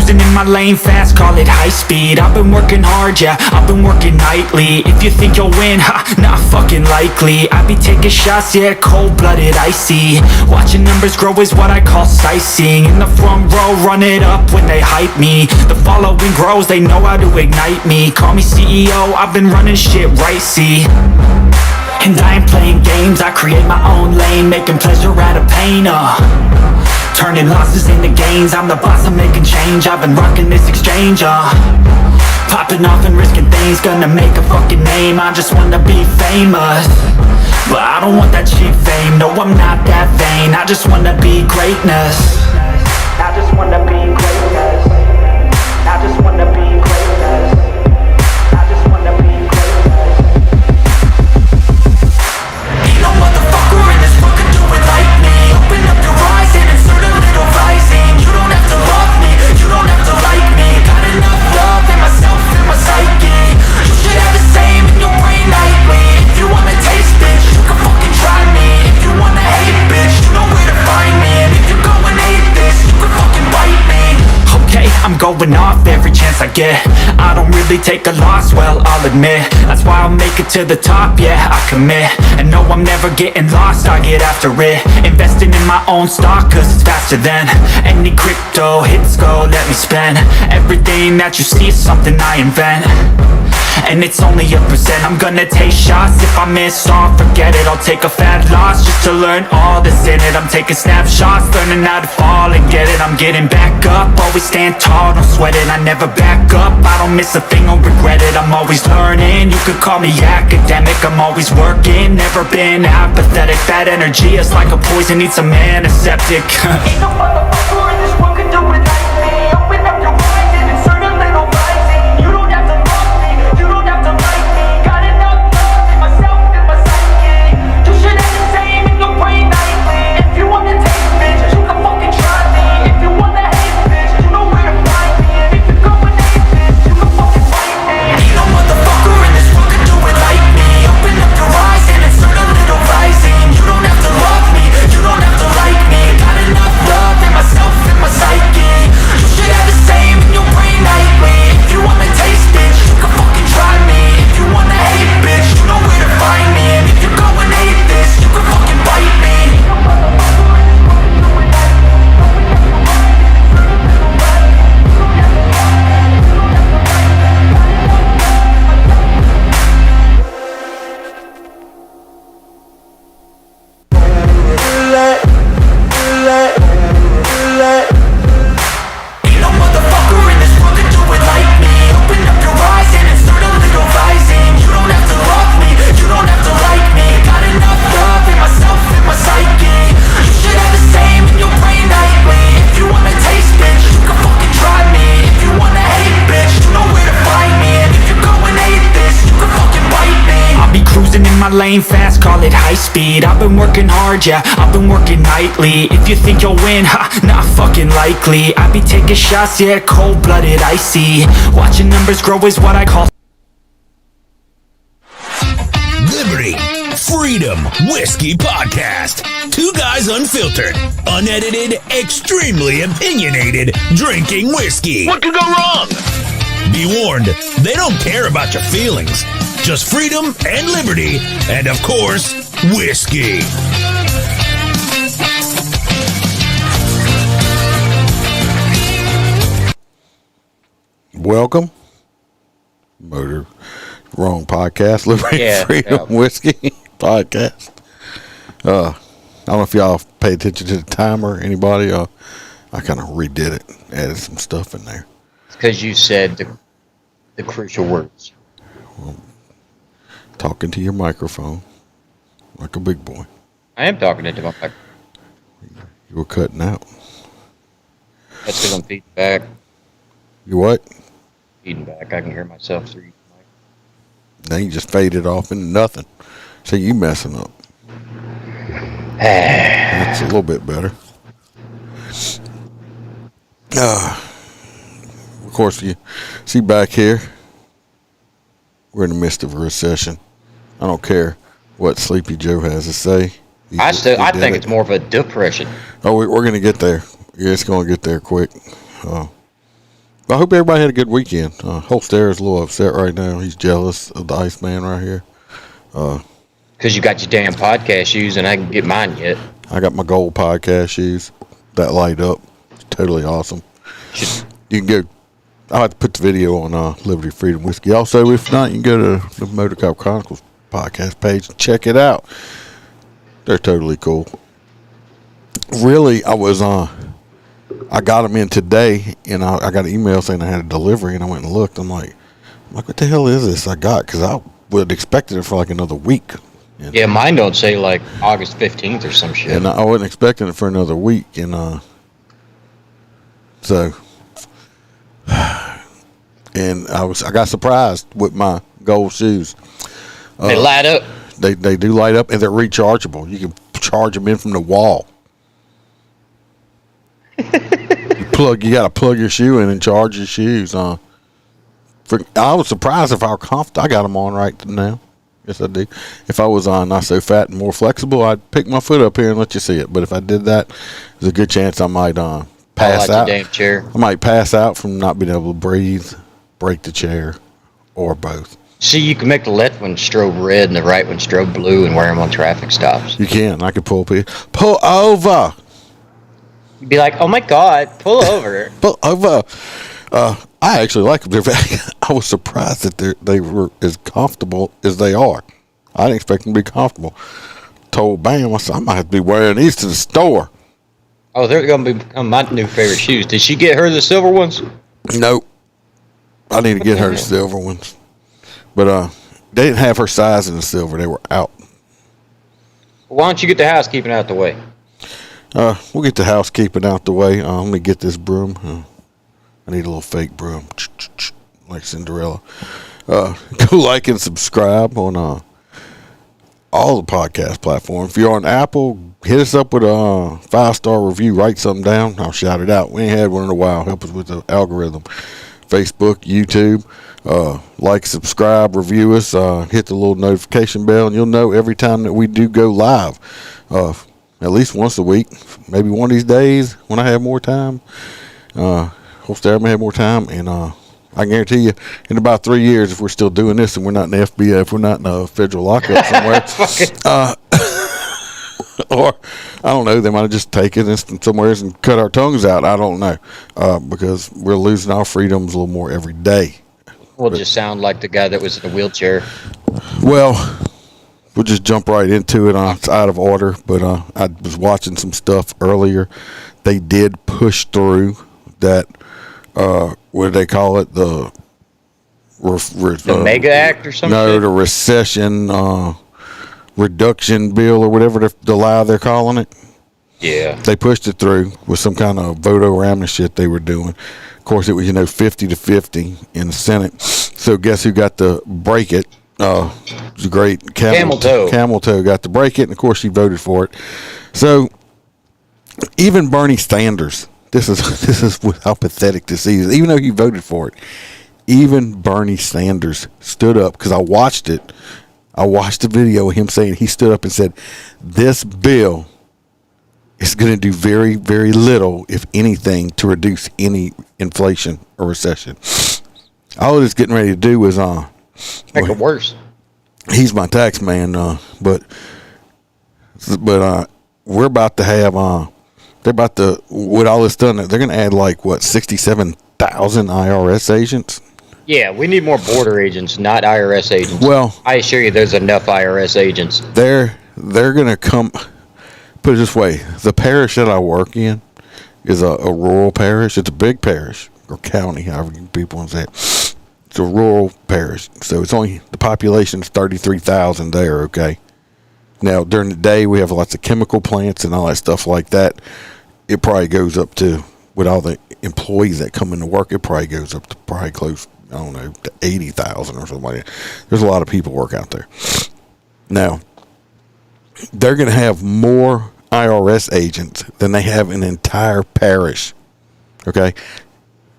cruising in my lane fast, call it high speed. I've been working hard, yeah, I've been working nightly. If you think you'll win, ha, not fucking likely. I be taking shots, yeah, cold-blooded, icy. Watching numbers grow is what I call sightseeing. In the front row, run it up when they hype me. The following grows, they know how to ignite me. Call me CEO, I've been running shit right, see. And I ain't playing games, I create my own lane, making pleasure out of pain, turning losses into gains. I'm the boss, I'm making change. I've been rocking this exchange, popping off and risking things. Gonna make a fucking name, I just wanna be famous. But I don't want that cheap fame, no I'm not that vain. I just wanna be greatness. I just wanna be greatness. I just wanna be greatness. I just wanna be greatness. Ain't no motherfucker in this world can do it like me. Open up your eyes and insert a little rising. You don't have to love me, you don't have to like me. Got enough love in myself and my psyche. You should have the same in your brain nightly. If you wanna taste, bitch, you can fucking try me. If you wanna hate, bitch, you know where to find me. And if you're going hate this, you can fucking bite me. Okay, I'm going off every chance I get. I don't really take a loss, well, I'll admit. That's why I'll make it to the top, yeah, I commit. And no, I'm never getting lost, I get after it. Investing in my own stock, cause it's faster than any crypto hits go, let me spend. Everything that you see is something I invent. And it's only a percent. I'm gonna take shots. If I miss all, forget it. I'll take a fat loss just to learn all that's in it. I'm taking snapshots, learning how to fall and get it. I'm getting back up, always stand tall, don't sweat it. I never back up, I don't miss a thing or regret it. I'm always learning, you could call me academic. I'm always working, never been apathetic. That energy is like a poison, needs some antiseptic. Ain't no motherfucker in this world can do it like me. Open up your eyes and insert a little rising. You don't have to love me, you don't have to like me. Got enough love in myself and my psyche. You should have the same in your brain nightly. If you wanna taste, bitch, you can fucking try me. If you wanna hate, bitch, you know where to find me. And if you're going hate, bitch, you can fucking fight me. Ain't no motherfucker in this world can do it like me. Open up your eyes and insert a little rising. You don't have to love me, you don't have to like me. Got enough love in myself and my psyche. You should have the same in your brain nightly. If you wanna taste, bitch, you can fucking try me. If you wanna hate, bitch, you know where to find me. And if you're going hate this, you can fucking bite me. Ain't no motherfucker in this world can do it like me. Open up your eyes and insert a little rising. You don't have to love me, you don't have to like me. Got enough love in myself and my psyche. You should have the same in your brain nightly. If you wanna taste, bitch, you can fucking try me. If you wanna hate, bitch, you know where to find me. And if you're going hate this, you can fucking bite me. I'll be cruising in my lane fast, call it high speed. I've been working hard, yeah, I've been working nightly. If you think you'll win, ha, not fucking likely. I be taking shots, yeah, cold-blooded, icy. Watching numbers grow is what I call Liberty, Freedom, Whiskey Podcast. Two guys unfiltered, unedited, extremely opinionated, drinking whiskey. What could go wrong? Be warned, they don't care about your feelings. Just freedom and liberty, and of course, whiskey. Welcome. Wrong podcast. Liberty, Freedom, Whiskey Podcast. I don't know if y'all pay attention to the timer. Anybody? I kind of redid it, added some stuff in there. It's because you said the crucial words. Talking to your microphone like a big boy. I am talking into my microphone. You were cutting out. That's because I'm feeding back. You what? Feeding back. I can hear myself through. Then you just faded off into nothing. So you messing up. That's a little bit better. Of course, you see back here, we're in the midst of a recession. I don't care what Sleepy Joe has to say. I think it's more of a depression. Oh, we're going to get there. Yeah, it's going to get there quick. I hope everybody had a good weekend. Holster is a little upset right now. He's jealous of the Iceman right here. Because you got your damn podcast shoes and I can get mine yet. I got my gold podcast shoes that light up. It's totally awesome. You can go. I'll have to put the video on Liberty Freedom Whiskey. Also, if not, you can go to the Motor Cop Chronicles podcast page and check it out. They're totally cool. Really, I got them in today, and I got an email saying I had a delivery, and I went and looked. I'm like, what the hell is this I got? Because I would expect it for like another week. And, yeah, mine don't say like August 15th or some shit. And I wasn't expecting it for another week, and so, and I got surprised with my gold shoes. They light up. They do light up, and they're rechargeable. You can charge them in from the wall. You got to plug your shoe in and charge your shoes. I was surprised if how comfortable. I got them on right now. Yes, I do. If I was not so fat and more flexible, I'd pick my foot up here and let you see it. But if I did that, there's a good chance I might pass out. Your damn chair. I might pass out from not being able to breathe, break the chair, or both. See, you can make the left one strobe red and the right one strobe blue and wear them on traffic stops. You can. I could pull over. You'd be like, oh my God, pull over. Pull over. I actually like them. I was surprised that they were as comfortable as they are. I didn't expect them to be comfortable. Told Bam, I said, I might have to be wearing these to the store. Oh, they're going to become my new favorite shoes. Did she get her the silver ones? Nope. I need to get her the silver ones. But they didn't have her size in the silver. They were out. Why don't you get the housekeeping out the way? We'll get the housekeeping out the way. Let me get this broom. I need a little fake broom, like Cinderella. Go like and subscribe on all the podcast platforms. If you're on Apple, hit us up with a 5-star review. Write something down. I'll shout it out. We ain't had one in a while. Help us with the algorithm. Facebook, YouTube. Like, subscribe, review us. Hit the little notification bell, and you'll know every time that we do go live. At least once a week, maybe one of these days when I have more time. Hope that I have more time, and I guarantee you, in about 3 years, if we're still doing this and we're not in the FBI, if we're not in a federal lockup somewhere, or I don't know, they might have just taken us somewhere and cut our tongues out. I don't know, because we're losing our freedoms a little more every day. We'll just sound like the guy that was in a wheelchair. Well, we'll just jump right into it. It's out of order, but I was watching some stuff earlier. They did push through that, what do they call it? The Mega Act or something? No, the Recession reduction bill or whatever the lie they're calling it. Yeah. They pushed it through with some kind of vote-over shit they were doing. Of course, it was, 50-50 in the Senate. So guess who got to break it? It was a great Camel Toe got to break it, and of course she voted for it. So even Bernie Sanders, this is how pathetic this is. Even though he voted for it, even Bernie Sanders stood up, because I watched it. I watched the video of him saying, he stood up and said, this bill is going to do very, very little, if anything, to reduce any inflation or recession. All it's getting ready to do is make it worse. He's my tax man, but we're about to have they're about to, with all this done, they're going to add 67,000 IRS agents. Yeah, we need more border agents, not IRS agents. Well, I assure you, there's enough IRS agents. They're going to come. Put it this way: the parish that I work in is a rural parish. It's a big parish or county, however people want to say it. It's a rural parish, so it's only, the population is 33,000 there. Okay. Now during the day we have lots of chemical plants and all that stuff like that. It probably goes up to, with all the employees that come into work, it probably goes up to probably close, I don't know, to 80,000 or something like that. There's a lot of people work out there. Now, they're going to have more IRS agents than they have an entire parish. Okay?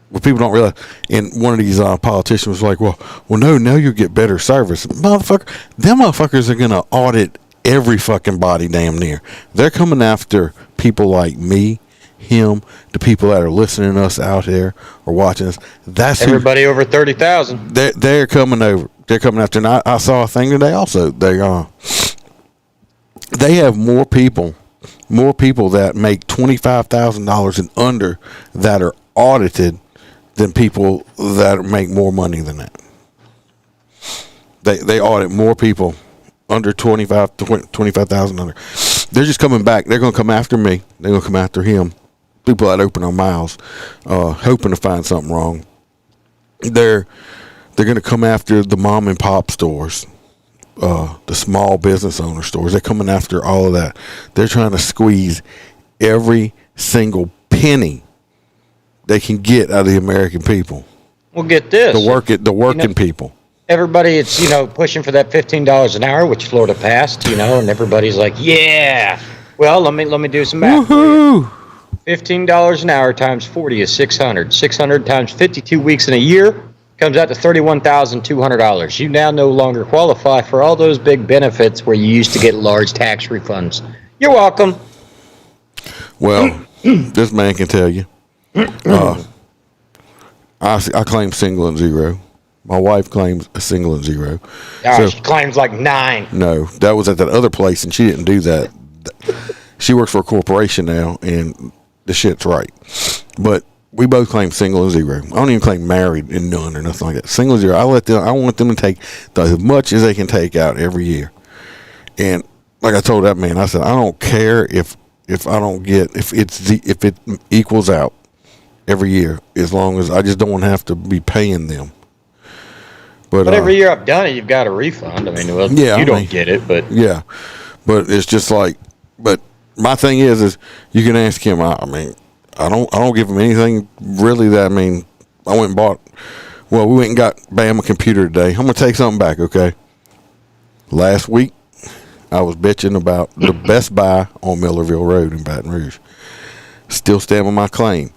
What people don't realize, and one of these politicians was like, well, no, now you get better service. Motherfucker, them motherfuckers are going to audit every fucking body damn near. They're coming after people like me him, the people that are listening to us out there or watching us. That's everybody over 30,000. They're coming over. They're coming after. And I saw a thing today also. They have more people that make $25,000 and under that are audited than people that make more money than that. They audit more people under 25,000 under. They're just coming back. They're going to come after me. They're going to come after him. People that open their mouths, hoping to find something wrong. They're going to come after the mom and pop stores, the small business owner stores. They're coming after all of that. They're trying to squeeze every single penny they can get out of the American people. Well, get this. The working people. Everybody, it's, pushing for that $15 an hour, which Florida passed, and everybody's like, yeah. Well, let me do some math. Woohoo! $15 an hour times 40 is $600. 600 times 52 weeks in a year comes out to $31,200. You now no longer qualify for all those big benefits where you used to get large tax refunds. You're welcome. Well, this man can tell you. I claim single and zero. My wife claims a single and zero. She claims like 9. No, that was at that other place, and she didn't do that. She works for a corporation now, and the shit's right. But we both claim single and zero. I don't even claim married and none or nothing like that. Single and zero. I want them to take as much as they can take out every year. And like I told that man, I said I don't care if I don't get if it equals out every year, as long as I just don't want to have to be paying them. But every year I've done it, you've got a refund. I mean, you don't get it, but yeah. But it's just like, but my thing is you can ask him. I don't give him anything really. That I went and bought. Well, we went and got Bam a computer today. I'm gonna take something back, okay? Last week, I was bitching about the Best Buy on Millerville Road in Baton Rouge. Still stand on my claim.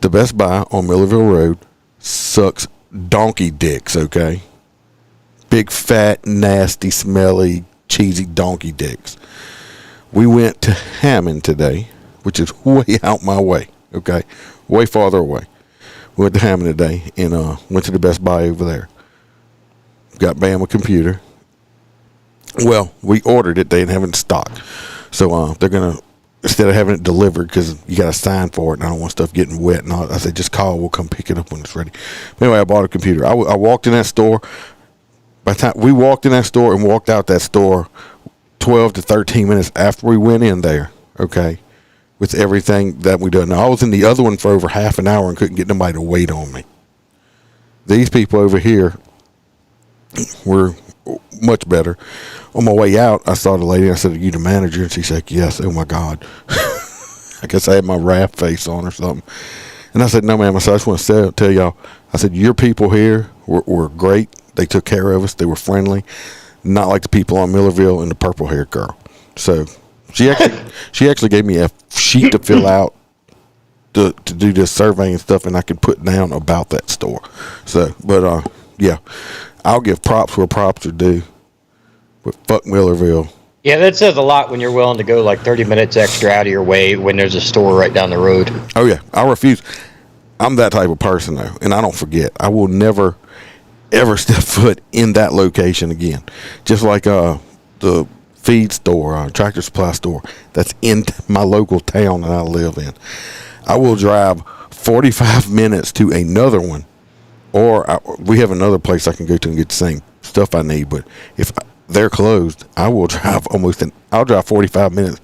The Best Buy on Millerville Road sucks donkey dicks, okay? Big, fat, nasty, smelly, cheesy donkey dicks. We went to Hammond today, which is way out my way, okay? Way farther away. We went to Hammond today and went to the Best Buy over there. Got Bam a computer. Well, we ordered it. They didn't have it in stock. So they're going to, instead of having it delivered, because you got to sign for it, and I don't want stuff getting wet, and I said, just call, we'll come pick it up when it's ready. But anyway, I bought a computer. I walked in that store. By the time we walked in that store and walked out that store 12 to 13 minutes after we went in there, okay, with everything that we done. Now, I was in the other one for over half an hour and couldn't get nobody to wait on me. These people over here were much better. On my way out, I saw the lady. I said, "Are you the manager?" And she said, "Yes." Oh my God. I guess I had my wrath face on or something. And I said, "No, ma'am." I said, "I just want to tell y'all." I said, "Your people here were great. They took care of us. They were friendly. Not like the people on Millerville and the purple hair girl." So she actually gave me a sheet to fill out to do this survey and stuff, and I could put down about that store. So, but yeah, I'll give props where props are due. But fuck Millerville. Yeah, that says a lot when you're willing to go like 30 minutes extra out of your way when there's a store right down the road. Oh yeah, I refuse. I'm that type of person though, and I don't forget. I will never ever step foot in that location again. Just like the feed store, tractor supply store that's in my local town that I live in. I will drive 45 minutes to another one, or we have another place I can go to and get the same stuff I need. But if they're closed, I will drive I'll drive 45 minutes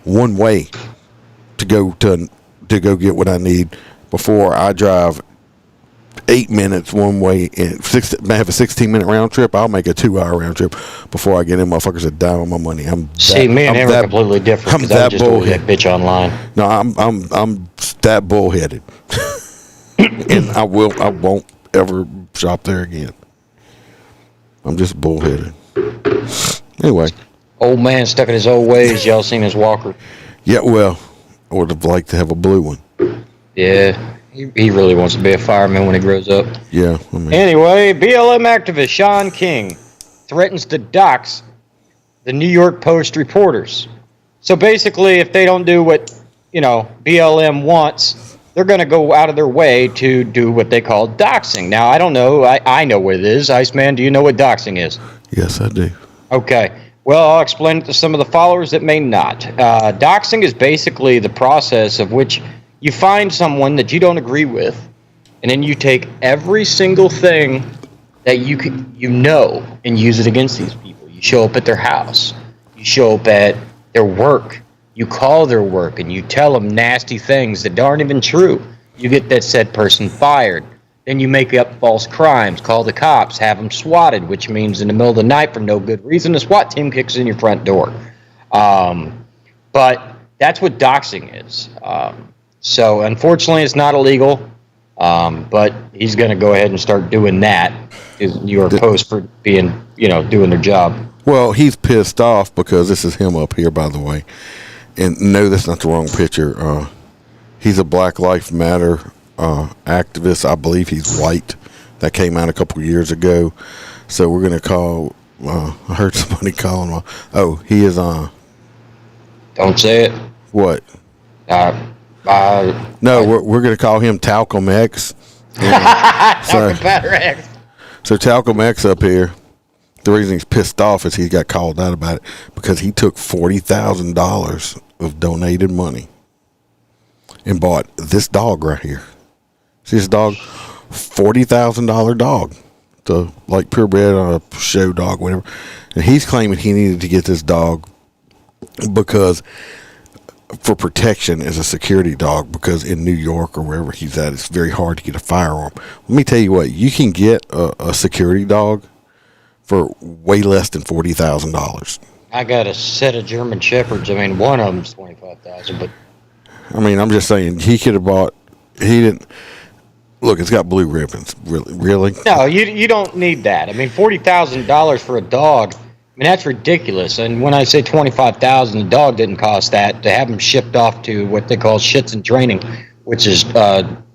one way to go get what I need before I drive 8 minutes one way and I have a 16-minute round trip. I'll make a 2-hour round trip before I get in. Motherfuckers are down on my money. See, me and him are completely different. I'm that just bullheaded. That bitch online. No, I'm that bullheaded, and I won't ever shop there again. I'm just bullheaded. Anyway, old man stuck in his old ways. Y'all seen his walker? Yeah, well, I would have liked to have a blue one. Yeah, he really wants to be a fireman when he grows up. Yeah. Anyway, BLM activist Shaun King threatens to dox the New York Post reporters. So basically, if they don't do what BLM wants, they're going to go out of their way to do what they call doxing. Now, I don't know. I know what it is. Iceman, do you know what doxing is? Yes, I do. Okay. Well, I'll explain it to some of the followers that may not. Doxing is basically the process of which you find someone that you don't agree with, and then you take every single thing that you know and use it against these people. You show up at their house. You show up at their work. You call their work, and you tell them nasty things that aren't even true. You get that said person fired. Then you make up false crimes, call the cops, have them swatted, which means in the middle of the night for no good reason, the SWAT team kicks in your front door. But that's what doxing is. So unfortunately, it's not illegal, but he's going to go ahead and start doing that. New York Post for being, doing their job. Well, he's pissed off because this is him up here, by the way. And no, that's not the wrong picture. He's a Black Lives Matter activist. I believe he's white. That came out a couple of years ago. So we're going to call, I heard somebody calling him. Oh, he is on. Don't say it. What? No, we're going to call him Talcum X. So Talcum X up here, the reason he's pissed off is he got called out about it because he took $40,000 of donated money and bought this dog right here. See this dog? $40,000 dog. The like purebred or a show dog, whatever. And he's claiming he needed to get this dog because for protection as a security dog, because in New York or wherever he's at, it's very hard to get a firearm. Let me tell you what, you can get a security dog for way less than $40,000. I got a set of German Shepherds. I mean, one of them's $25,000, but I mean, I'm just saying he could have bought. He didn't. Look, it's got blue ribbons. Really? No, you don't need that. I mean, $40,000 for a dog. I mean, that's ridiculous. And when I say $25,000, the dog didn't cost that. To have him shipped off to what they call shits and training, which is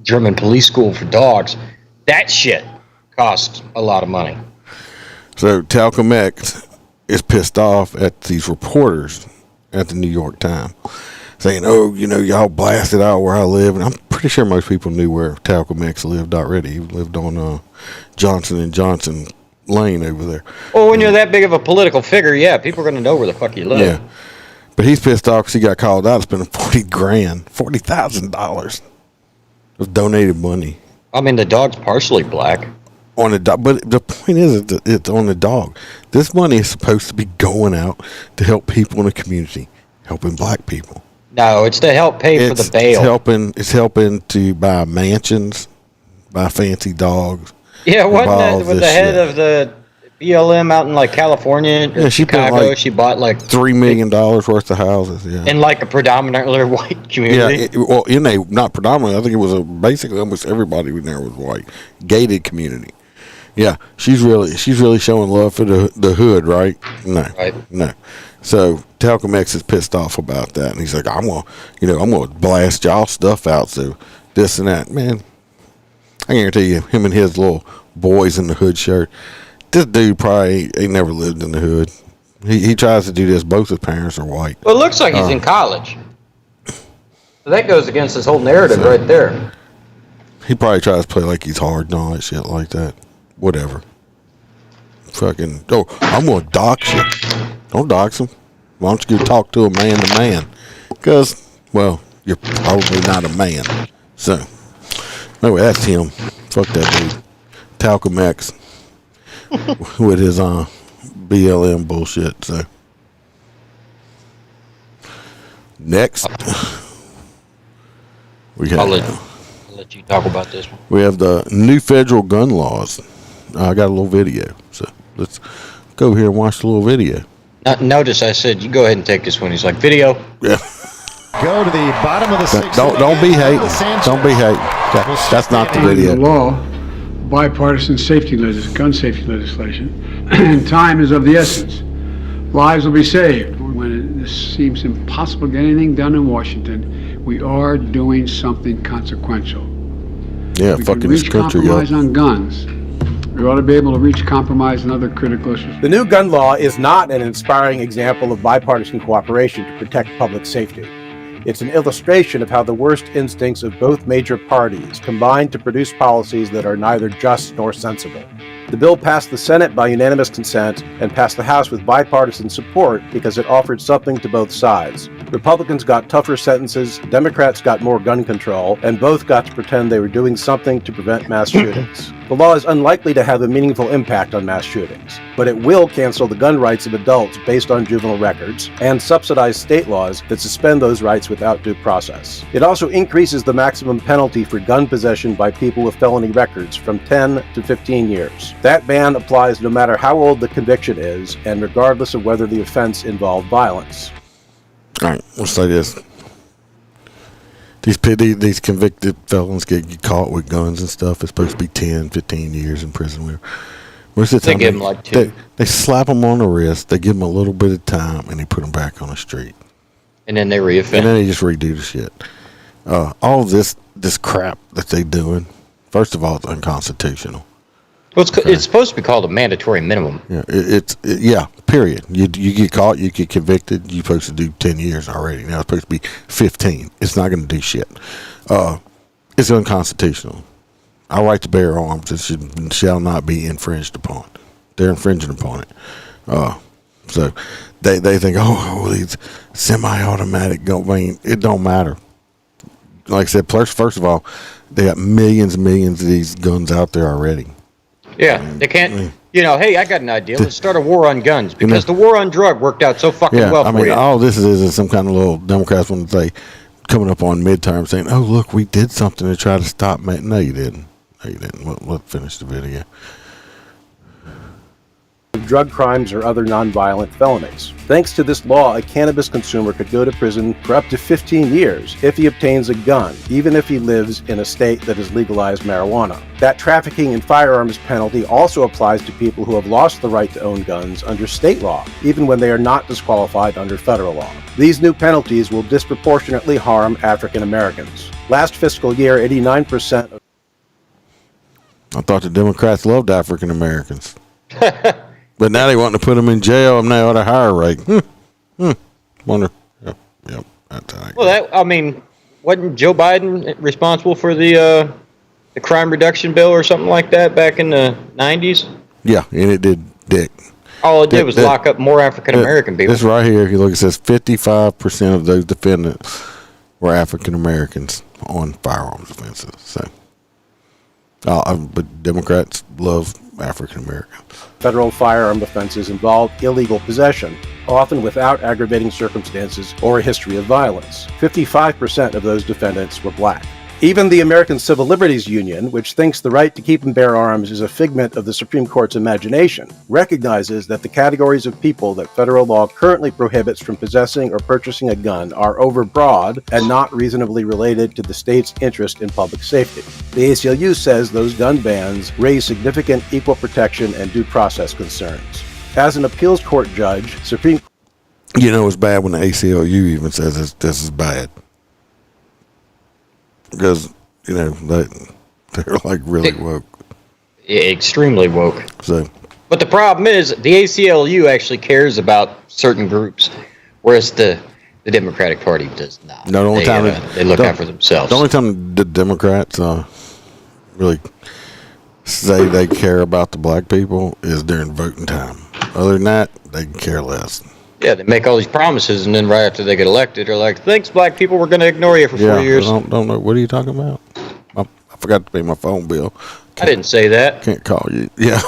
German police school for dogs, that shit costs a lot of money. So Talcum X is pissed off at these reporters at the New York Times saying, oh, y'all blasted out where I live. And I'm pretty sure most people knew where Talcum X lived already. He lived on Johnson & Johnson Lane over there. Well, when you're that big of a political figure, yeah, people are going to know where the fuck you live. Yeah. But he's pissed off because he got called out spending $40,000 of donated money. I mean, the dog's partially black. On a dog, but the point is it's on the dog. This money is supposed to be going out to help people in the community, helping black people. No, it's to help pay for the bail. It's helping to buy mansions, buy fancy dogs. Yeah, wasn't that with the head of the BLM out in like California or Chicago? She bought like $3 million worth of houses. Yeah, in like a predominantly white community. Yeah, not predominantly. I think it was basically almost everybody in there was white, gated community. Yeah, she's really showing love for the hood, right? No. So Talcum X is pissed off about that, and he's like, I'm gonna blast y'all stuff out, so this and that, man. I guarantee you, him and his little boys in the hood shirt. This dude probably ain't never lived in the hood. He tries to do this. Both his parents are white. Well, it looks like he's in college. So that goes against his whole narrative right there. He probably tries to play like he's hard and all that shit like that. Whatever. Fucking, I'm going to dox you. Don't dox him. Why don't you go talk to a man to man? Because, well, you're probably not a man. So, anyway, that's him. Fuck that dude. Talcum X with his BLM bullshit. So, next, I'll let you talk about this one. We have the new federal gun laws. I got a little video, so let's go here and watch the little video. Notice I said, you go ahead and take this one. He's like, video. Yeah. Go to the bottom of the sixth. Don't be hating. Don't be hating. That's not the video. The law, bipartisan gun safety legislation, and time is of the essence. Lives will be saved. When this seems impossible to get anything done in Washington, we are doing something consequential. Yeah, we fucking can this reach country compromise on guns. We ought to be able to reach compromise on other critical issues. The new gun law is not an inspiring example of bipartisan cooperation to protect public safety. It's an illustration of how the worst instincts of both major parties combine to produce policies that are neither just nor sensible. The bill passed the Senate by unanimous consent and passed the House with bipartisan support because it offered something to both sides. Republicans got tougher sentences, Democrats got more gun control, and both got to pretend they were doing something to prevent mass shootings. The law is unlikely to have a meaningful impact on mass shootings, but it will cancel the gun rights of adults based on juvenile records and subsidize state laws that suspend those rights without due process. It also increases the maximum penalty for gun possession by people with felony records from 10 to 15 years. That ban applies no matter how old the conviction is and regardless of whether the offense involved violence. All right, we'll say this. These convicted felons get caught with guns and stuff. It's supposed to be 10, 15 years in prison. Most of the time, they give them like 2. They slap them on the wrist, they give them a little bit of time, and they put them back on the street. And then they reoffend. And then they just redo the shit. All of this crap that they doing, first of all, it's unconstitutional. Well, it's supposed to be called a mandatory minimum. Yeah, period. You get caught, you get convicted, you're supposed to do 10 years already. Now it's supposed to be 15. It's not going to do shit. It's unconstitutional. Our right to bear arms shall not be infringed upon. They're infringing upon it. So they think, these semi-automatic, it don't matter. Like I said, first of all, they got millions and millions of these guns out there already. Yeah, they can't, hey, I got an idea. Let's start a war on guns because the war on drug worked out so fucking well for you. All this is some kind of little Democrats want to say, coming up on midterm saying, oh, look, we did something to try to stop. No, you didn't. We'll finish the video. Drug crimes or other nonviolent felonies. Thanks to this law, a cannabis consumer could go to prison for up to 15 years if he obtains a gun, even if he lives in a state that has legalized marijuana. That trafficking in firearms penalty also applies to people who have lost the right to own guns under state law, even when they are not disqualified under federal law. These new penalties will disproportionately harm African Americans. Last fiscal year, 89% of... I thought the Democrats loved African Americans. But now they want to put them in jail and now at a higher rate. Wonder. Yep. That's how wasn't Joe Biden responsible for the crime reduction bill or something like that back in the 90s? Yeah, and it did dick. All it did was lock up more African American people. This right here, if you look, it says 55% of those defendants were African Americans on firearms offenses. So, but Democrats love African Americans. Federal firearm offenses involve illegal possession, often without aggravating circumstances or a history of violence. 55% of those defendants were black. Even the American Civil Liberties Union, which thinks the right to keep and bear arms is a figment of the Supreme Court's imagination, recognizes that the categories of people that federal law currently prohibits from possessing or purchasing a gun are overbroad and not reasonably related to the state's interest in public safety. The ACLU says those gun bans raise significant equal protection and due process concerns. As an appeals court judge, Supreme Court... It's bad when the ACLU even says this is bad. Because, they're like really woke. Extremely woke. So, but the problem is the ACLU actually cares about certain groups, whereas the Democratic Party does not. No, the only time they look out for themselves. The only time the Democrats really say they care about the black people is during voting time. Other than that, they can care less. Yeah, they make all these promises, and then right after they get elected, they're like, thanks, black people, we're going to ignore you for 4 years. I don't know. What are you talking about? I forgot to pay my phone bill. I didn't say that. Can't call you. Yeah.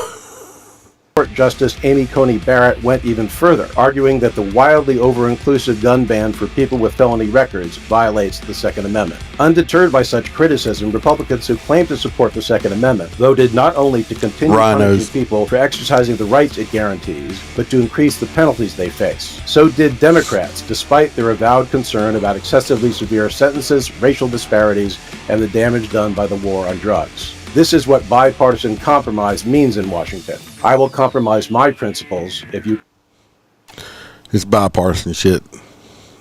Court Justice Amy Coney Barrett went even further, arguing that the wildly over-inclusive gun ban for people with felony records violates the Second Amendment. Undeterred by such criticism, Republicans who claim to support the Second Amendment voted not only to continue punishing people for exercising the rights it guarantees, but to increase the penalties they face. So did Democrats, despite their avowed concern about excessively severe sentences, racial disparities, and the damage done by the war on drugs. This is what bipartisan compromise means in Washington. I will compromise my principles if you... It's bipartisan shit.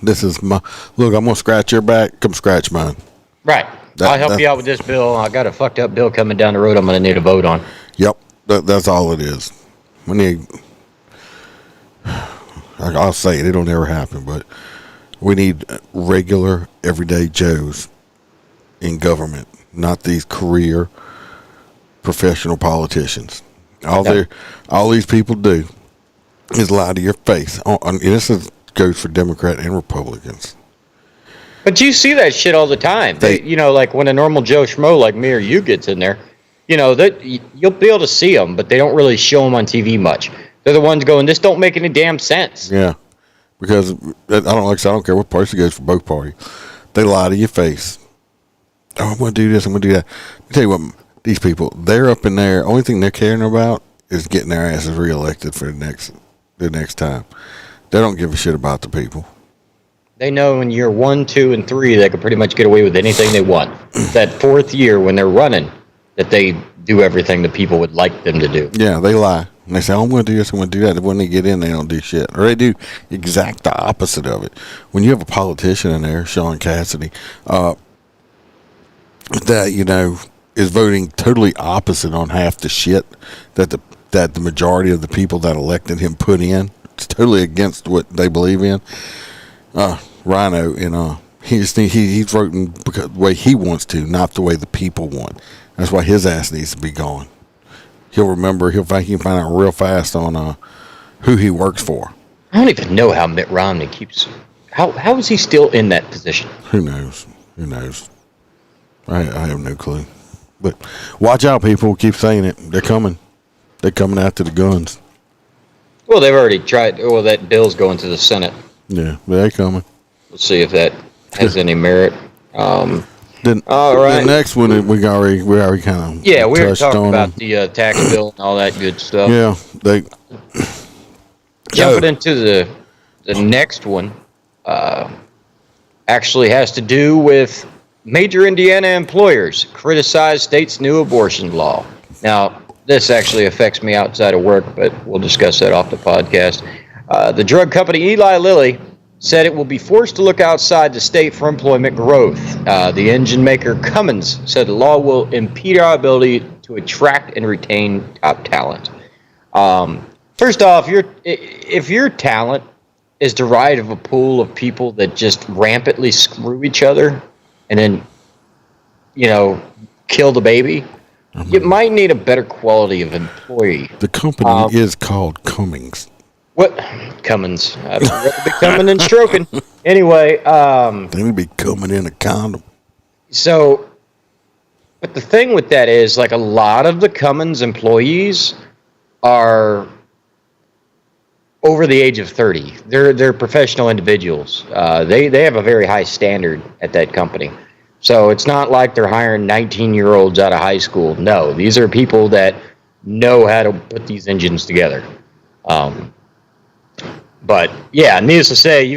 This is my... Look, I'm going to scratch your back. Come scratch mine. Right. I'll help you out with this bill. I got a fucked up bill coming down the road I'm going to need a vote on. Yep. That's all it is. We need... I'll say it. It'll never happen, but We need regular, everyday Joes in government, not these career professional politicians. All these people do is lie to your face. And this goes for Democrat and Republicans. But you see that shit all the time. Like when a normal Joe Schmo like me or you gets in there, that you'll be able to see them, but they don't really show them on TV much. They're the ones going, this don't make any damn sense. Yeah, because I don't care what party goes for both parties. They lie to your face. Oh, I'm going to do this. I'm going to do that. I tell you what, these people, they're up in there. Only thing they're caring about is getting their asses reelected for the next time. They don't give a shit about the people. They know in year 1, 2, and 3 they could pretty much get away with anything they want. That 4th year when they're running, that they do everything the people would like them to do. Yeah, they lie. And they say, oh, I'm going to do this, I'm going to do that. And when they get in, they don't do shit. Or they do exact the opposite of it. When you have a politician in there, Shaun Cassidy, that, is voting totally opposite on half the shit that the majority of the people that elected him put in. It's totally against what they believe in. Rhino, he's voting because the way he wants to, not the way the people want. That's why his ass needs to be gone. He'll think he can find out real fast on who he works for. I don't even know how Mitt Romney keeps. How is he still in that position? Who knows? I have no clue. But watch out, people. Keep saying it. They're coming. They're coming after the guns. Well, they've already tried. Well, that bill's going to the Senate. Yeah, they're coming. We'll see if that has any merit. All right. The next one we already kind of we were talking about the tax bill and all that good stuff. Yeah, jumping into the next one. Actually has to do with major Indiana employers criticize state's new abortion law. Now, this actually affects me outside of work, but we'll discuss that off the podcast. The drug company Eli Lilly said it will be forced to look outside the state for employment growth. The engine maker Cummins said the law will impede our ability to attract and retain top talent. First off, if your talent is derived of a pool of people that just rampantly screw each other and then, kill the baby, you might need a better quality of employee. The company is called Cummings. What? Cummins. I'd rather be coming and stroking. Anyway. They would be coming in a condom. So, but the thing with that is, like, a lot of the Cummins employees are over the age of 30. They're professional individuals. They have a very high standard at that company. So it's not like they're hiring 19-year-olds out of high school. No, these are people that know how to put these engines together. But, yeah, needless to say,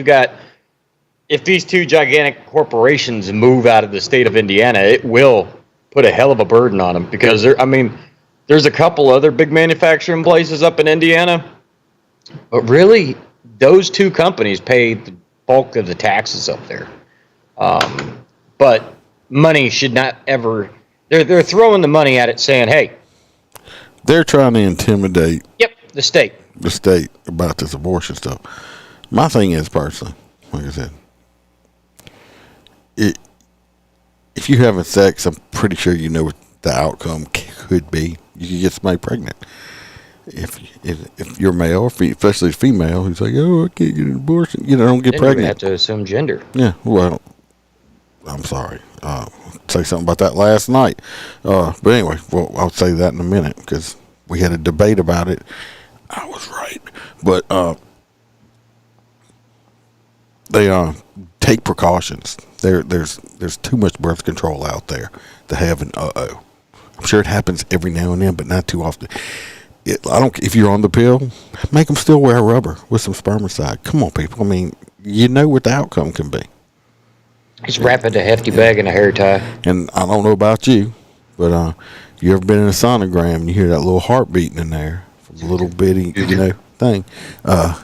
if these two gigantic corporations move out of the state of Indiana, it will put a hell of a burden on them because, there's a couple other big manufacturing places up in Indiana, but really, those two companies pay the bulk of the taxes up there. But money should not ever... They're throwing the money at it saying, hey... They're trying to intimidate... Yep, the state about this abortion stuff. My thing is, personally, like I said, if you're having sex, I'm pretty sure you know what the outcome could be. You could get somebody pregnant. If you're male, especially a female, who's like, oh, I can't get an abortion, don't get pregnant. You have to assume gender. Yeah, well, I'm sorry. Say something about that last night. But anyway, I'll say that in a minute because we had a debate about it. I was right. But they take precautions. There's too much birth control out there to have an I'm sure it happens every now and then, but not too often. If you're on the pill, make them still wear rubber with some spermicide. Come on, people. You know what the outcome can be. Just wrap it a hefty bag in a hair tie. And I don't know about you, but you ever been in a sonogram and you hear that little heart beating in there? A little bitty, thing. I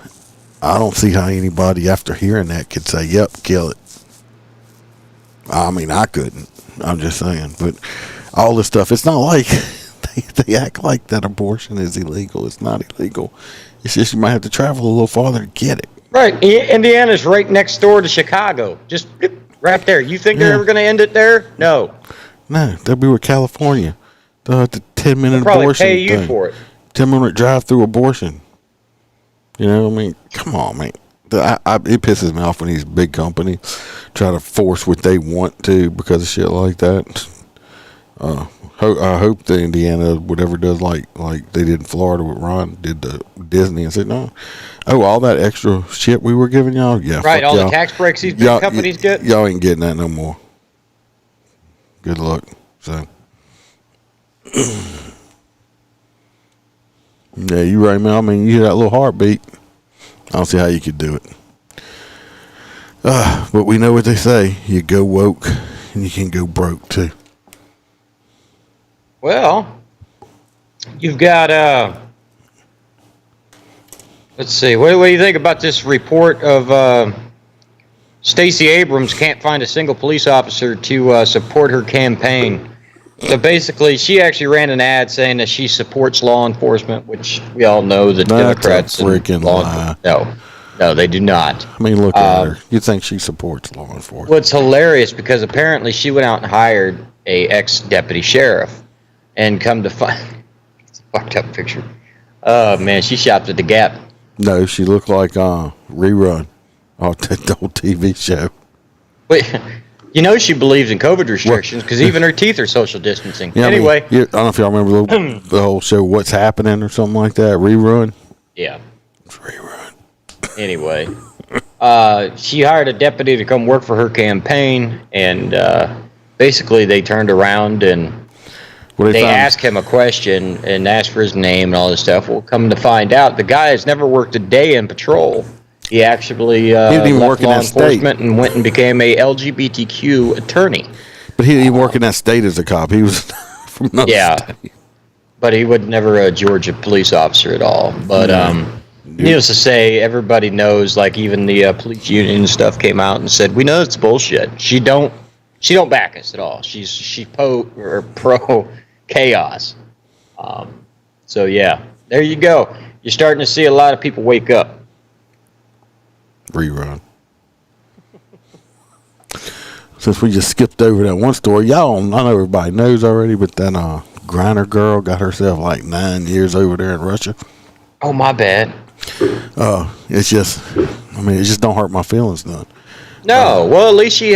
don't see how anybody after hearing that could say, yep, kill it. I couldn't. I'm just saying. But all this stuff, it's not like they act like that abortion is illegal. It's not illegal. It's just you might have to travel a little farther to get it. Right. Indiana's right next door to Chicago. Just right there. You think they're ever going to end it there? No. No, they'll be with California. The 10-minute They'll abortion probably pay you thing. for it. 10-minute drive-through abortion. You know what I mean? Come on, man. It pisses me off when these big companies try to force what they want to because of shit like that. I hope the Indiana whatever does like they did in Florida with Ron did to Disney and said no. Oh, all that extra shit we were giving y'all? Yeah. Right, all y'all. the tax breaks these big companies get? Y'all ain't getting that no more. Good luck. So yeah, you right, man. I mean, you hear that little heartbeat. I don't see how you could do it. But we know what they say. You go woke and you can go broke too. Well, you've got, let's see, what do you think about this report of Stacy Abrams can't find a single police officer to support her campaign? So basically, she actually ran an ad saying that she supports law enforcement, which we all know that Democrats That's a freaking lie. No, they do not. I mean, look at her. You'd think she supports law enforcement. Well, it's hilarious because apparently she went out and hired a ex-deputy sheriff, and come to find, it's a fucked up picture. Oh man, she shopped at the Gap. No, she looked like Rerun, the old TV show. Wait. You know she believes in COVID restrictions because even her teeth are social distancing. Yeah, anyway. I don't know if y'all remember the whole show, What's Happening or something like that, Rerun. Yeah. It's Rerun. Anyway, she hired a deputy to come work for her campaign, and basically they turned around and they asked him a question and asked for his name and all this stuff. Well, come to find out, the guy has never worked a day in patrol. He actually left law enforcement and went and became a LGBTQ attorney. But he didn't even work in that state as a cop. He was from another state. But he was never a Georgia police officer at all. But needless to say, everybody knows. Like even the police union and stuff came out and said, "We know it's bullshit. She don't back us at all. She's pro chaos." So yeah, there you go. You're starting to see a lot of people wake up. Rerun. Since we just skipped over that one story, y'all, I know everybody knows already, but that Griner girl got herself like 9 years over there in Russia. Oh, my bad. It's just, I mean, it just don't hurt my feelings none. No, well, at least she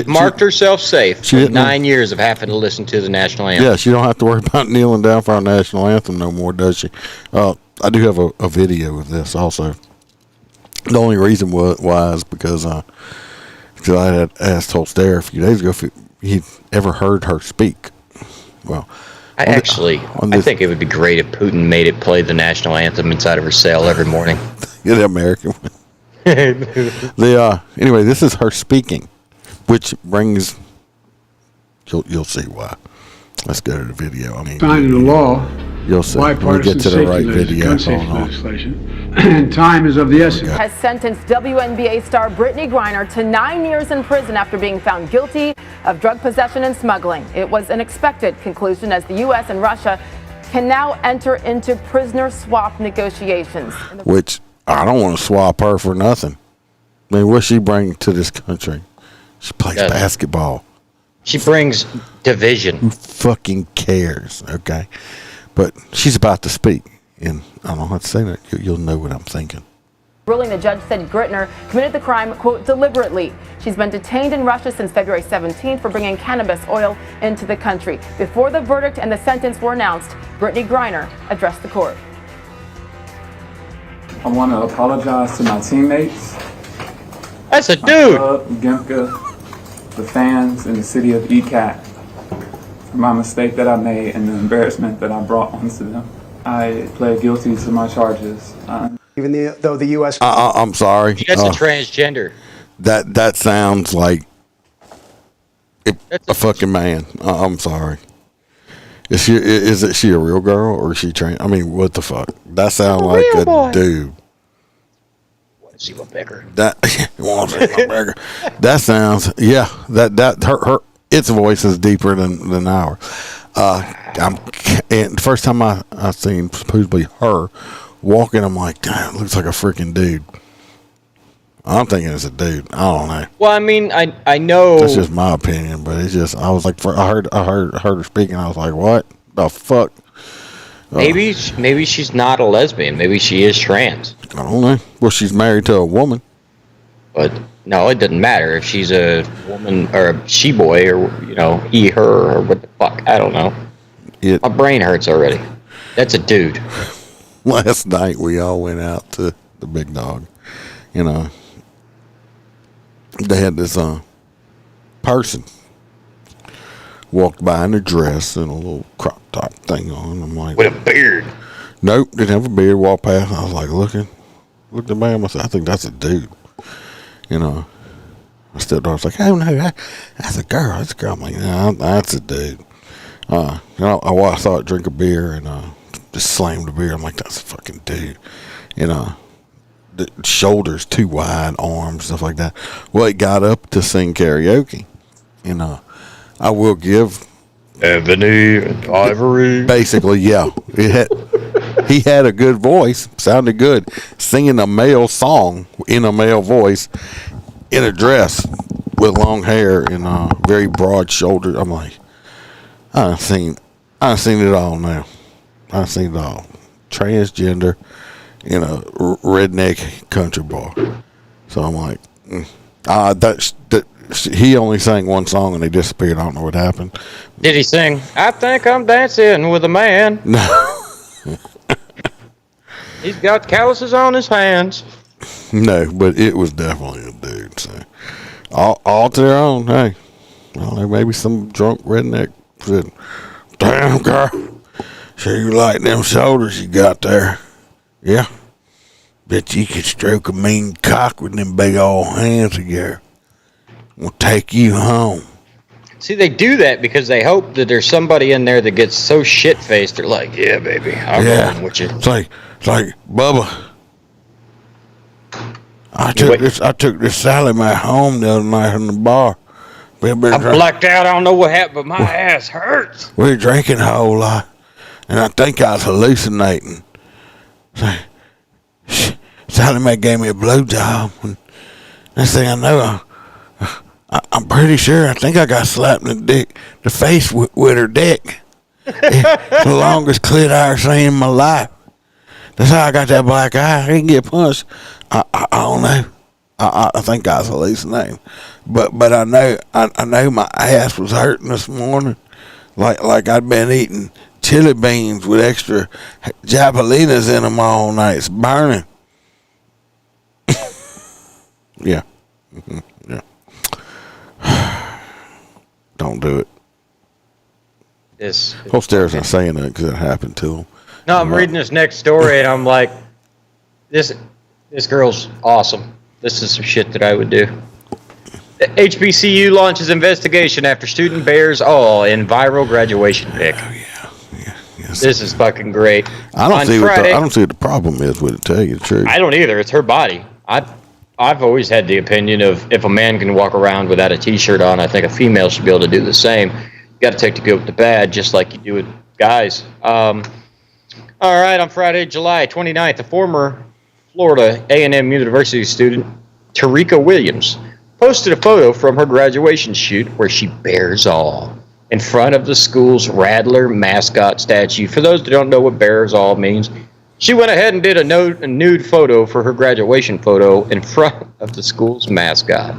marked herself safe for 9 years of having to listen to the national anthem. Yeah, she don't have to worry about kneeling down for our national anthem no more, does she? I do have a video of this also. The only reason was because I had asked Holster a few days ago if he'd ever heard her speak. Well, I think it would be great if Putin made it play the national anthem inside of her cell every morning. Yeah, the American one. Anyway, this is her speaking, which brings you'll see why. Let's go to the video. I mean, signing the law. You'll see. We'll get to the right video. Gun safety legislation. And time is of the essence. Has sentenced WNBA star Brittany Griner to 9 years in prison after being found guilty of drug possession and smuggling. It was an expected conclusion as the U.S. and Russia can now enter into prisoner swap negotiations. Which I don't want to swap her for nothing. I mean, what she bring to this country? She plays basketball. She brings division. Who fucking cares? Okay. But she's about to speak, and I don't have to say that. You'll know what I'm thinking. Ruling, the judge said Grittner committed the crime, quote, deliberately. She's been detained in Russia since February 17th for bringing cannabis oil into the country. Before the verdict and the sentence were announced, Brittany Griner addressed the court. I want to apologize to my teammates. That's a dude. Gemka, the fans, and the city of ECAT. My mistake that I made and the embarrassment that I brought onto them. I pled guilty to my charges. Even though the U.S. I'm sorry. That's a transgender. That sounds like a fucking man. I'm sorry. Is she a real girl or is she trans? I mean, what the fuck? That sounds like a dude. Want to see what bigger? That sounds That her. Its voice is deeper than ours. And the first time I seen supposedly her walking. I'm like, damn, it looks like a freaking dude. I'm thinking it's a dude. I don't know. Well, I mean, I know. That's just my opinion, but it's just, I was like, I heard her speaking. I was like, what the fuck? Maybe she's not a lesbian. Maybe she is trans. I don't know. Well, she's married to a woman. But no, it doesn't matter if she's a woman or a she boy or he, her, or what the fuck. I don't know. My brain hurts already. That's a dude. Last night we all went out to the Big Dog. They had this person walked by in a dress and a little crop top thing on. I'm like, with a beard. Nope, didn't have a beard. Walked past. I was like, looked at the man. I said, I think that's a dude. I was like, oh no, that's a girl. That's a girl. I'm like, no, that's a dude. I saw it drink a beer and just slammed the beer. I'm like, that's a fucking dude. The shoulders too wide, arms, stuff like that. Well, it got up to sing karaoke. I will give Ebony and Ivory. Basically, yeah. He had a good voice, sounded good, singing a male song in a male voice in a dress with long hair and very broad shoulders. I'm like, I've seen it all now. I've seen it all. Transgender in a redneck country bar. So I'm like, he only sang one song and he disappeared. I don't know what happened. Did he sing, I think I'm dancing with a man? No. He's got calluses on his hands. No, but it was definitely a dude. So all to their own. Hey, I don't know, maybe some drunk redneck said, damn, girl, sure you like them shoulders you got there. Yeah. Bet you could stroke a mean cock with them big old hands together. We'll take you home. See, they do that because they hope that there's somebody in there that gets so shit-faced, they're like, yeah, baby, I'm going with you. It's like, Bubba, I took this Sally Mae home the other night from the bar. I blacked out. I don't know what happened, but my ass hurts. We were drinking a whole lot, and I think I was hallucinating. Sally Mae gave me a blowjob, and next thing I know, I'm pretty sure I think I got slapped in the face with her dick. It's the longest clit I ever seen in my life. That's how I got that black eye. I didn't get punched. I don't know. I think I was hallucinating, but I know my ass was hurting this morning, like I'd been eating chili beans with extra japalinas in them all night. It's burning. Yeah. Mm-hmm. Yeah. Don't do it. Upstairs not saying that because it happened to him. No, I'm reading this next story and I'm like, this girl's awesome. This is some shit that I would do. The HBCU launches investigation after student bears all in viral graduation pic. Oh, yeah. Yes. This is fucking great. I don't see what the problem is with it, to tell you the truth. I don't either. It's her body. I've always had the opinion of if a man can walk around without a t-shirt on, I think a female should be able to do the same. You got to take the good with the bad, just like you do with guys. All right, on Friday, July 29th, a former Florida A&M University student, Tarika Williams, posted a photo from her graduation shoot where she bears all in front of the school's Rattler mascot statue. For those that don't know what bears all means, she went ahead and did a nude photo for her graduation photo in front of the school's mascot.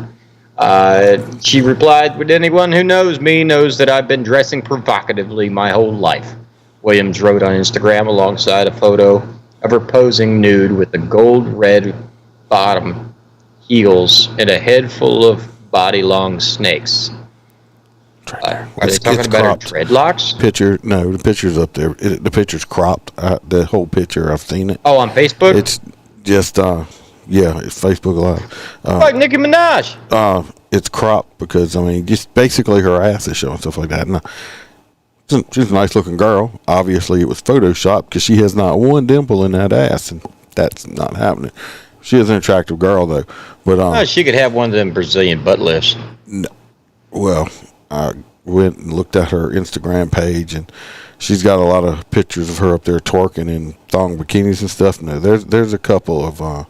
She replied, "With anyone who knows me knows that I've been dressing provocatively my whole life." Williams wrote on Instagram alongside a photo of her posing nude with a gold-red bottom, heels, and a head full of body-long snakes. Are they talking about her dreadlocks? The picture's up there. The picture's cropped. The whole picture, I've seen it. Oh, on Facebook? It's just, it's Facebook Live. Like Nicki Minaj. It's cropped because, just basically her ass is showing, stuff like that. And, she's a nice-looking girl. Obviously, it was Photoshopped because she has not one dimple in that ass, and that's not happening. She is an attractive girl, though. But she could have one of them Brazilian butt lifts. No, well, went and looked at her Instagram page, and she's got a lot of pictures of her up there twerking in thong bikinis and stuff. No, there's a couple of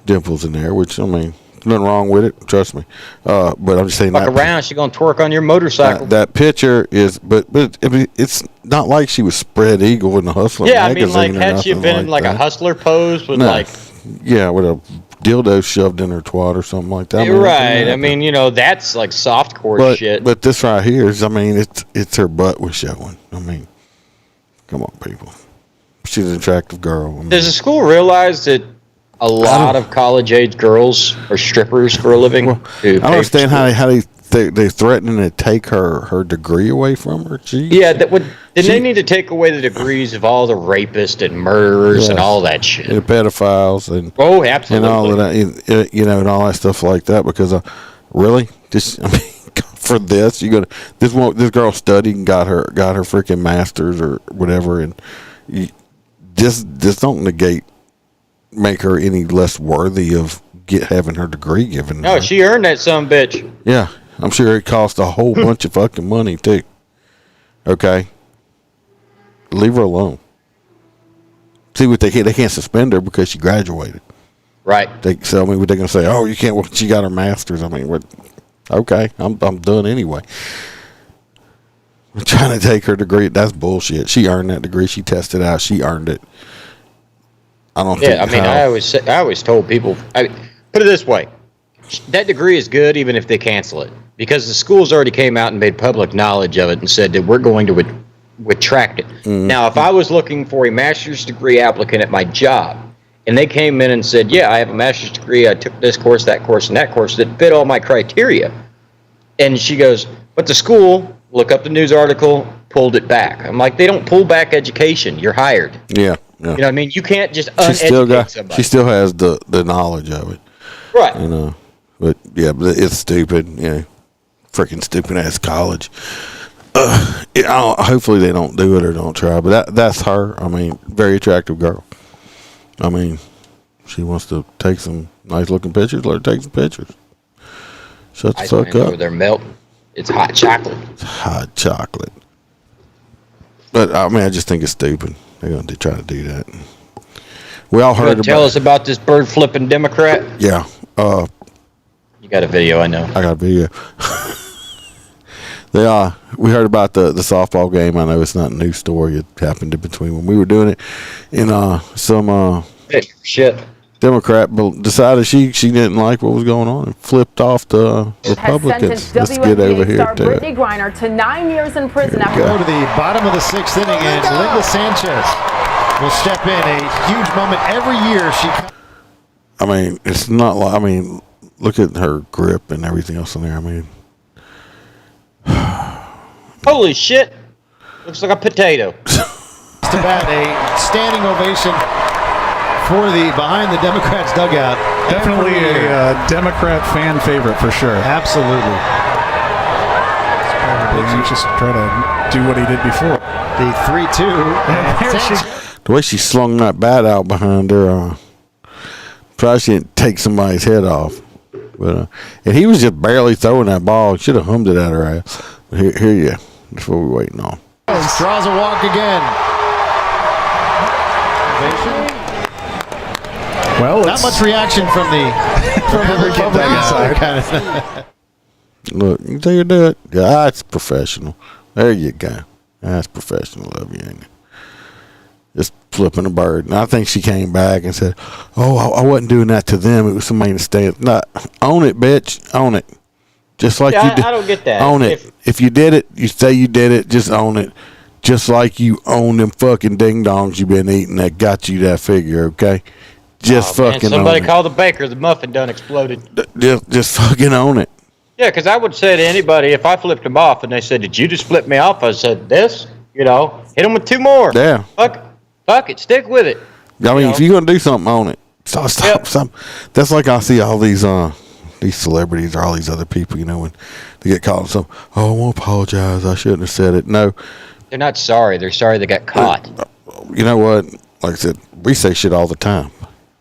dimples in there, which, I mean, nothing wrong with it, trust me. But I'm just saying, fuck around, she gonna twerk on your motorcycle. That picture is, but I mean, it's not like she was spread eagle in the Hustler magazine. Yeah, I mean, like, had she been in like a Hustler pose with with a dildo shoved in her twat or something like that. You're right. I mean, that's like softcore shit. But this right here is, I mean, it's her butt was showing. I mean, come on, people. She's an attractive girl. I mean, does the school realize that a lot of college-age girls are strippers for a living? Well, I don't understand how they're threatening to take her degree away from her. Then they need to take away the degrees of all the rapists and murderers and all that shit, and pedophiles, and absolutely, and all of that, and all that stuff like that. Because really, I mean, for this, this girl studied and got her freaking master's or whatever, and this don't make her any less worthy of having her degree given. No, she earned that some bitch. Yeah, I'm sure it cost a whole bunch of fucking money too. Okay, leave her alone. See what they can't suspend her because she graduated. Right. So I mean, what they gonna say? Oh, you can't. Well, she got her master's. I mean, what? Okay, I'm done anyway. We're trying to take her degree. That's bullshit. She earned that degree. She tested out. She earned it. I don't think. I mean, I always told people. Put it this way: that degree is good even if they cancel it, because the schools already came out and made public knowledge of it and said that we're going to retract it. Mm-hmm. Now, if I was looking for a master's degree applicant at my job, and they came in and said, "Yeah, I have a master's degree. I took this course, that course, and that course that fit all my criteria," and she goes, "But the school, look up the news article, pulled it back." I'm like, they don't pull back education. You're hired. Yeah. You know what I mean? You can't just uneducate somebody. She still has the knowledge of it. Right. But it's stupid. Freaking stupid ass college. Hopefully they don't do it or don't try. But that's her. I mean, very attractive girl. I mean, she wants to take some nice looking pictures. Let her take some pictures. Shut the fuck up. Over there melting. It's hot chocolate. It's hot chocolate. But I mean, I just think it's stupid. They're going to try to do that. We all heard about. Tell us about this bird flipping Democrat. Yeah. You got a video, I know. I got a video. We heard about the softball game. I know it's not a new story. It happened in between when we were doing it. And some Democrat decided she didn't like what was going on and flipped off the Republicans. Let's get over here to Brittany Griner to 9 years in prison after. Go to the bottom of the sixth inning, and Linda Sanchez will step in. A huge moment every year. I mean, it's not like. I mean, look at her grip and everything else in there. I mean, holy shit! Looks like a potato. Just about a standing ovation for behind the Democrats dugout. Definitely a Democrat fan favorite for sure. Absolutely. He's just trying to do what he did before. The 3-2. The way she slung that bat out behind her, probably she didn't take somebody's head off. But and he was just barely throwing that ball. Should have hummed it at her ass. But here you go. That's what we're waiting on. Draws a walk again. Ovation. Well, not much reaction from the Republican side. Look, you think you do it? Yeah, that's professional. There you go. That's professional of you, ain't it? Just flipping a bird. And I think she came back and said, "Oh, I wasn't doing that to them. It was somebody to stand." No, own it, bitch. Own it. Just like you did. I don't get that. Own it. If you did it, you say you did it. Just own it. Just like you own them fucking ding dongs you've been eating that got you that figure. Okay. Just fucking somebody own it. called the baker. The muffin done exploded. Just fucking own it. Yeah, because I would say to anybody, if I flipped them off and they said, "Did you just flip me off?" I said, "This, hit them with two more." Yeah. Fuck it, stick with it. I mean, if you're gonna do something, own it. Stop. That's like I see all these celebrities or all these other people, when they get caught on something. "Oh, I want to apologize. I shouldn't have said it." No, they're not sorry. They're sorry they got caught. You know what? Like I said, we say shit all the time.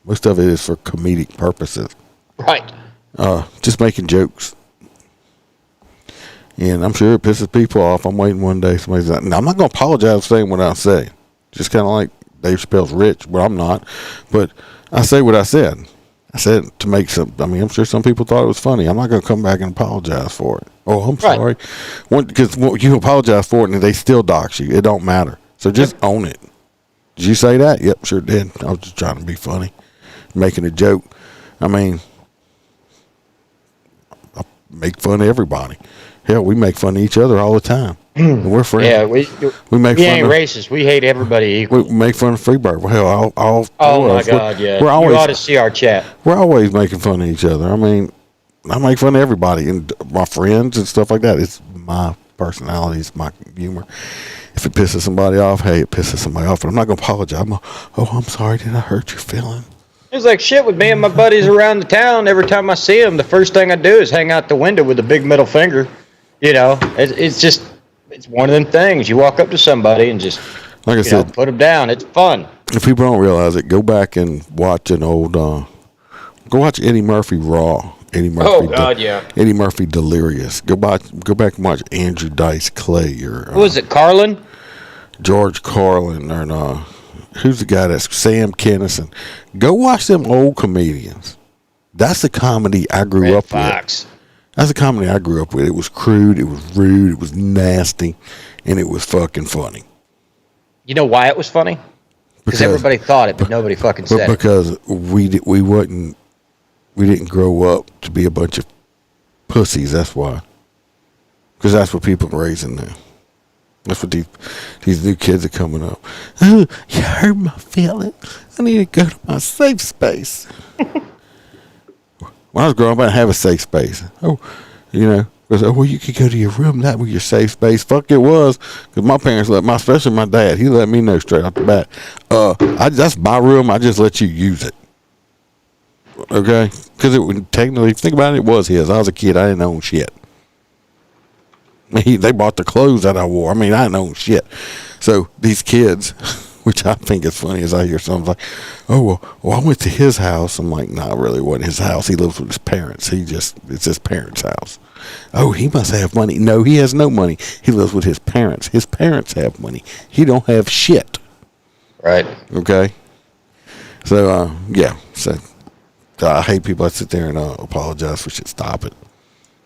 Most of it is for comedic purposes. Right. Just making jokes. And I'm sure it pisses people off. I'm waiting one day somebody's like, no, I'm not going to apologize for saying what I say. Just kind of like Dave Chappelle's rich, but I'm not. But I say what I said. I said to make some. I mean, I'm sure some people thought it was funny. I'm not going to come back and apologize for it. Oh, I'm sorry. Because you apologize for it and they still dox you. It don't matter. So just own it. Did you say that? Yep, sure did. I was just trying to be funny, making a joke. I mean, I make fun of everybody. Hell, we make fun of each other all the time. We're friends. Yeah, we make we fun ain't of, racist. We hate everybody equally. We make fun of Freebird. Well, hell, oh my God, yeah. We're always, you ought to see our chat. We're always making fun of each other. I mean, I make fun of everybody and my friends and stuff like that. It's my personality. It's my humor. If it pisses somebody off, hey, it pisses somebody off. But I'm not going to apologize. I'm sorry. Did I hurt your feeling? It's like shit with me and my buddies around the town. Every time I see them, the first thing I do is hang out the window with a big middle finger. You know, it's one of them things. You walk up to somebody and just, like I said, put them down. It's fun. If people don't realize it, go back and watch an old, go watch Eddie Murphy Raw. Eddie Murphy. Oh God, yeah. Eddie Murphy Delirious. Go back and watch Andrew Dice Clay or who was it? Carlin? George Carlin or who's the guy that's Sam Kinison? Go watch them old comedians. That's the comedy I grew up with. That's the comedy I grew up with. It was crude, it was rude, it was nasty, and it was fucking funny. You know why it was funny? Because everybody thought it, but nobody fucking said it. Because we didn't grow up to be a bunch of pussies. That's why. Because that's what people are raising now. That's what these new kids are coming up. Oh, you hurt my feelings. I need to go to my safe space. When I was growing up, I didn't have a safe space. Oh, well, you could go to your room. That was your safe space. Fuck, it was. Because my parents especially my dad, he let me know straight off the bat. That's my room. I just let you use it. Okay? Because technically, if you think about it, it was his. I was a kid. I didn't own shit. They bought the clothes that I wore. I mean, I didn't own shit. So these kids, which I think is funny as I hear something like, oh, well, I went to his house. I'm like, nah, it really wasn't his house. He lives with his parents. It's his parents' house. Oh, he must have money. No, he has no money. He lives with his parents. His parents have money. He don't have shit. Right. Okay? So, yeah. So, I hate people that sit there and apologize for shit. Stop it.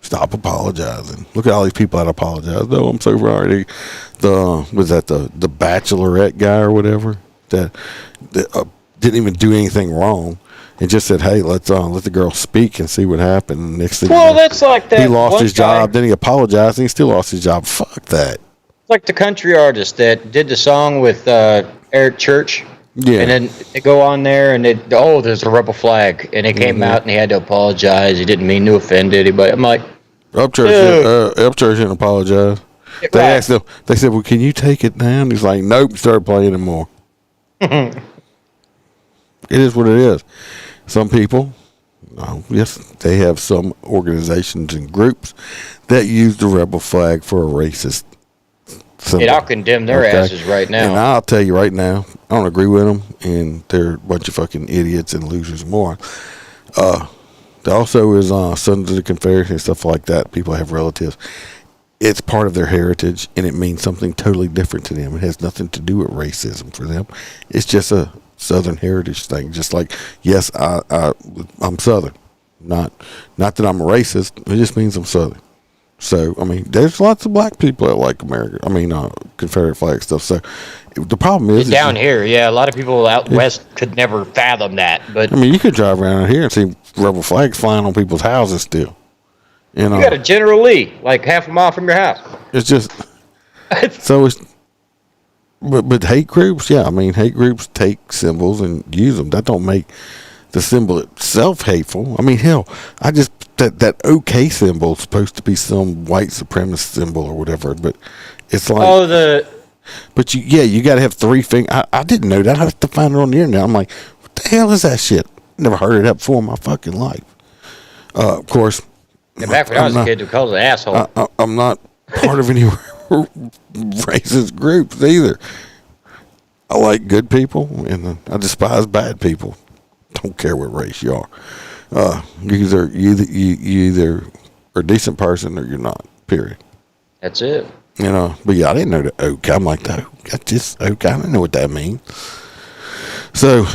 Stop apologizing. Look at all these people that apologize. No, I'm so sorry. Was that the Bachelorette guy or whatever that didn't even do anything wrong and just said, "Hey, let the girl speak and see what happened." And next thing, that's like that. He lost his job. Then he apologized and he still lost his job. Fuck that. It's like the country artist that did the song with Eric Church. Yeah. And then they go on there and there's a rebel flag, and it came out and he had to apologize. He didn't mean to offend anybody. I'm like, Upchurch didn't apologize. They asked him. They said, "Well, can you take it down?" He's like, "Nope." Started playing it more. It is what it is. Some people, yes, they have some organizations and groups that use the rebel flag for a racist symbol. I'll condemn their asses right now. And I'll tell you right now, I don't agree with them, and they're a bunch of fucking idiots and losers more. There also is Sons of the Confederacy and stuff like that. People have relatives. It's part of their heritage, and it means something totally different to them. It has nothing to do with racism for them. It's just a Southern heritage thing. Just like, yes, I'm Southern. Not that I'm a racist. It just means I'm Southern. So, I mean, there's lots of black people that like Confederate flag stuff. So, the problem is down here, a lot of people out west could never fathom that. But I mean, you could drive around here and see rebel flags flying on people's houses still. You got a General Lee like half a mile from your house. It's just but hate groups, hate groups take symbols and use them. That don't make the symbol itself hateful. I mean, hell, that OK symbol is supposed to be some white supremacist symbol or whatever, but it's like But you got to have 3 fingers. I didn't know that. I have to find it on the internet. I'm like, what the hell is that shit? Never heard of that before in my fucking life. Of course. Back when I was a kid, they called it an asshole. I'm not part of any racist groups either. I like good people, and I despise bad people. Don't care what race you are. You either are a decent person or you're not. Period. That's it. But yeah, I didn't know the oak. I'm like, the oak, got this oak. I don't know what that means. So,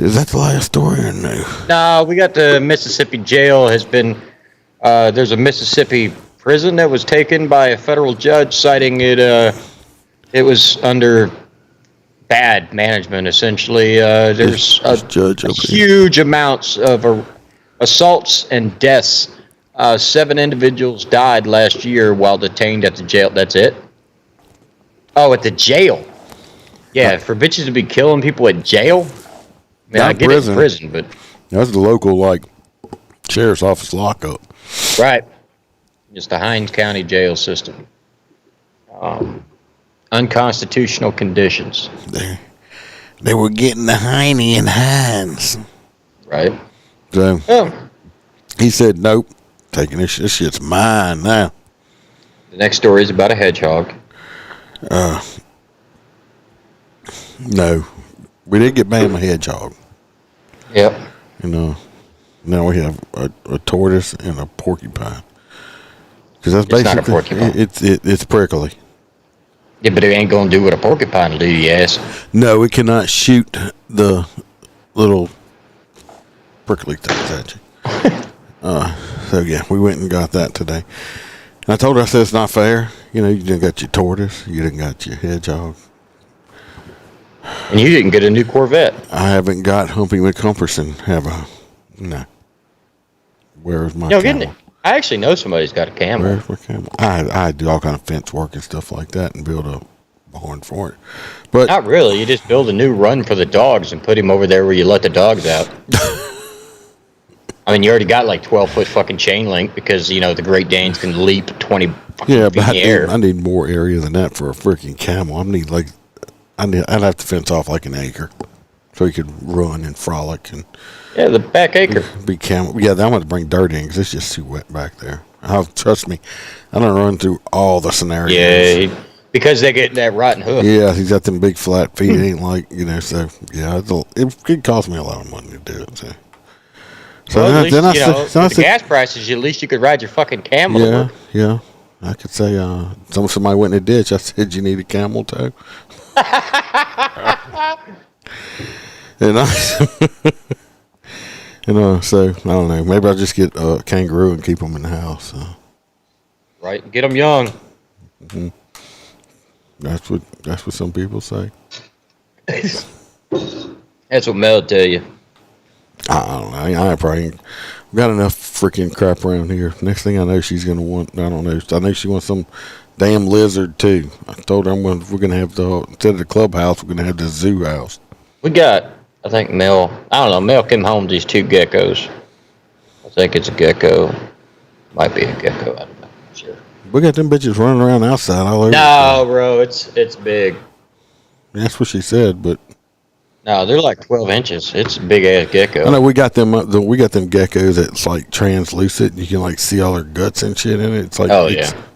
is that the last story or no? No, we got the Mississippi jail has been. There's a Mississippi prison that was taken by a federal judge, citing it. It was under bad management, essentially. There's huge amounts of assaults and deaths. 7 individuals died last year while detained at the jail. That's it? Oh, at the jail. Yeah, for bitches to be killing people at jail? I mean, I get it in prison, but... That's the local, sheriff's office lockup. Right. Just the Hinds County jail system. Unconstitutional conditions. They were getting the hiney and Hines. Right. So, he said, nope, taking this shit's mine now. The next story is about a hedgehog. No. We did get Bam a hedgehog. Yep. Now we have a tortoise and a porcupine. Because that's basically... It's not a porcupine. It's prickly. Yeah, but it ain't going to do what a porcupine will do, you ass. No, it cannot shoot the little prickly things at you. So, yeah, we went and got that today. And I told her, I said, it's not fair. You didn't got your tortoise. You didn't got your hedgehog. And you didn't get a new Corvette. I haven't got Humpy McHumperson, have I? No. Where's my camel? I actually know somebody's got a camel. Where's my camel? I do all kind of fence work and stuff like that and build a barn for it. But not really. You just build a new run for the dogs and put him over there where you let the dogs out. I mean, you already got 12-foot fucking chain link because, the Great Danes can leap 20 fucking feet in the air. I need more area than that for a freaking camel. I'd have to fence off an acre so he could run and frolic and... Yeah, the back acre. Be camel. Yeah, I'm going to bring dirt in because it's just too wet back there. Trust me, I don't run through all the scenarios. Yeah, because they get that rotten hoof. Yeah, he's got them big flat feet. It ain't so yeah, it could cost me a lot of money to do it. So well, then with the gas prices, at least you could ride your fucking camel. Yeah, yeah. I could say somebody went in a ditch. I said, you need a camel toe. So I don't know. Maybe I'll just get a kangaroo and keep them in the house. So. Right, get them young. Mm-hmm. That's what some people say. That's what Mel will tell you. I don't know. I probably ain't got enough freaking crap around here. Next thing I know, she's gonna want. I don't know. I know she wants some damn lizard too. I told her we're gonna have instead of the clubhouse, we're gonna have the zoo house. We got. I think Mel, I don't know, Mel came home with these 2 geckos. I think it's a gecko. Might be a gecko, I don't know. Sure. We got them bitches running around outside all over. No, bro, it's big. That's what she said, but... No, they're 12 inches. It's a big-ass gecko. I know, we got them geckos that's translucent. You can see all their guts and shit in it.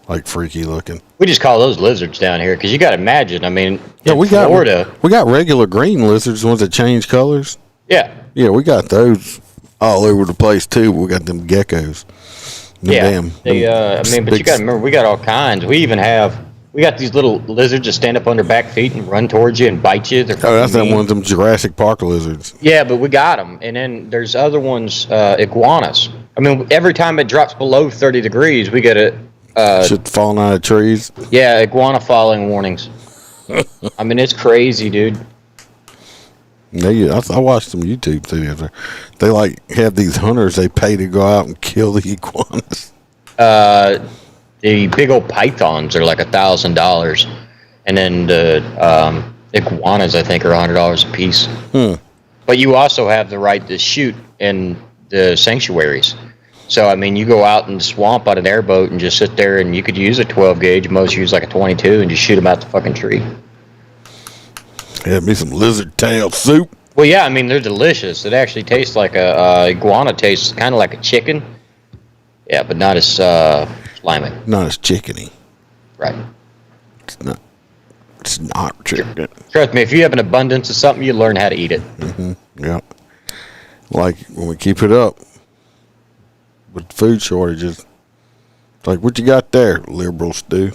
It's freaky looking. We just call those lizards down here because you got to imagine. I mean, Florida, we got regular green lizards, the ones that change colors. Yeah, we got those all over the place too. We got them geckos. But you got to remember, we got all kinds. We got these little lizards that stand up on their back feet and run towards you and bite you. That's that one of them Jurassic Park lizards. Yeah, but we got them, and then there's other ones, iguanas. I mean, every time it drops below 30 degrees, we get a. Shit falling out of trees. Yeah, iguana falling warnings. I mean, it's crazy, dude. I watched some YouTube videos. They have these hunters they pay to go out and kill the iguanas. The big old pythons are $1,000, and then the iguanas I think are $100 a piece. But you also have the right to shoot in the sanctuaries. So, I mean, you go out in the swamp on an airboat and just sit there, and you could use a 12 gauge. Most use a 22 and just shoot them out the fucking tree. Have me some lizard tail soup. Well, yeah, I mean, they're delicious. It actually tastes like iguana tastes kind of like a chicken. Yeah, but not as slimy. Not as chickeny. Right. It's not chicken. Trust me, if you have an abundance of something, you learn how to eat it. Mm-hmm. Yeah. When we keep it up. With food shortages, Like, what you got there, liberal stew?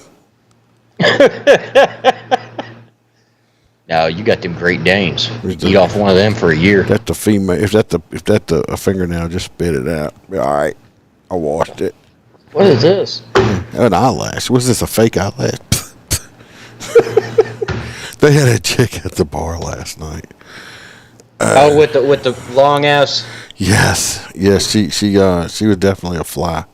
No, you got them Great Danes. Eat off one of them for a year. That's the female. If that's a fingernail, just spit it out. Be all right. I washed it. What is this? An eyelash. Was this a fake eyelash? They had a chick at the bar last night. With the long ass. Yes. She was definitely a fly.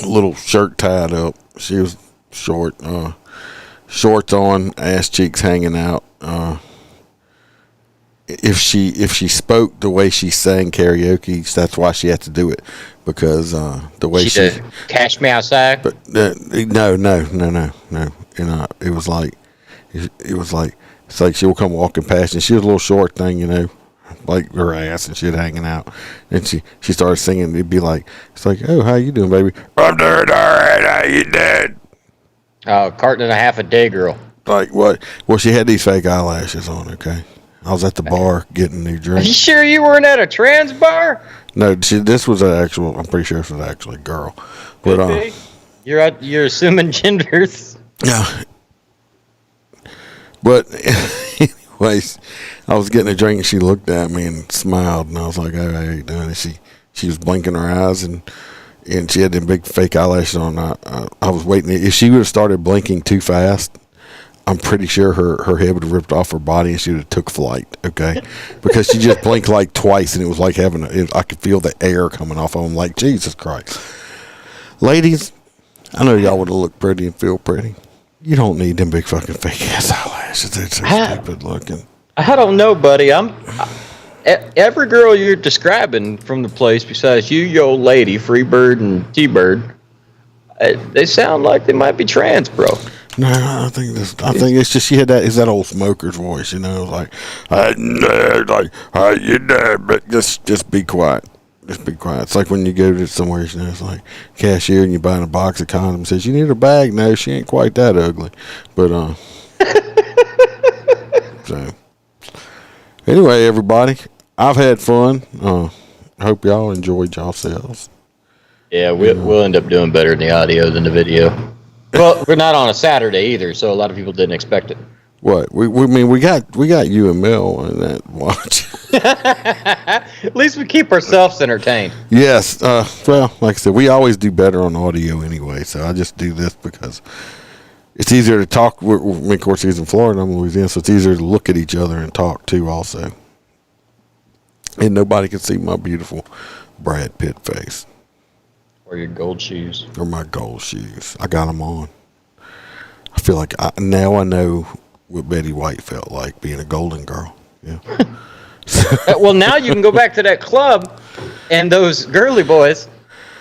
Little shirt tied up. She was short. Shorts on, ass cheeks hanging out. If she spoke the way she sang karaoke, that's why she had to do it, because the way she Cash Me Outside. But no. And it was like it's like she would come walking past, and she was a little short thing, you know, like her ass and shit hanging out. And she started singing. It'd be like, it's like, oh, how you doing, baby? I'm doing all right. How you doing? Carton and a half a day, girl. Like what? Well, she had these fake eyelashes on. Okay, I was at the bar getting new drinks. Are you sure you weren't at a trans bar? No, this was an actual. I'm pretty sure this was actually a girl. But you're assuming genders. Yeah. But anyways, I was getting a drink and she looked at me and smiled, and I was like, "Oh, how you doing?" And she was blinking her eyes, and she had them big fake eyelashes on. I was waiting. If she would have started blinking too fast, I'm pretty sure her head would have ripped off her body and she would have took flight. Okay, because she just blinked like twice, and it was like I could feel the air coming off of them. Like, Jesus Christ, ladies, I know y'all would have looked pretty and feel pretty. You don't need them big fucking fake ass eyelashes. They're so stupid looking. I don't know, buddy. Every girl you're describing from the place, besides you, your old lady, Freebird and T-Bird, they sound like they might be trans, bro. No, I think it's just she had that old smoker's voice, you know, like how you doing, but just be quiet. Just be quiet. It's like when you go to somewhere, you know, it's like cashier and you're buying a box of condoms. Says, you need a bag? No, she ain't quite that ugly. But so anyway, everybody, I've had fun. I hope y'all enjoyed yourselves. Yeah, we'll end up doing better in the audio than the video. Well, we're not on a Saturday either, so a lot of people didn't expect it. What? We got you and Mel on that watch. At least we keep ourselves entertained. Yes. Well, like I said, we always do better on audio anyway, so I just do this because it's easier to talk. Of course, he's in Florida, I'm in Louisiana, so it's easier to look at each other and talk too also. And nobody can see my beautiful Brad Pitt face. Or your gold shoes. Or my gold shoes. I got them on. I feel like now I know what Betty White felt like being a golden girl. Yeah. Well, now you can go back to that club, and those girly boys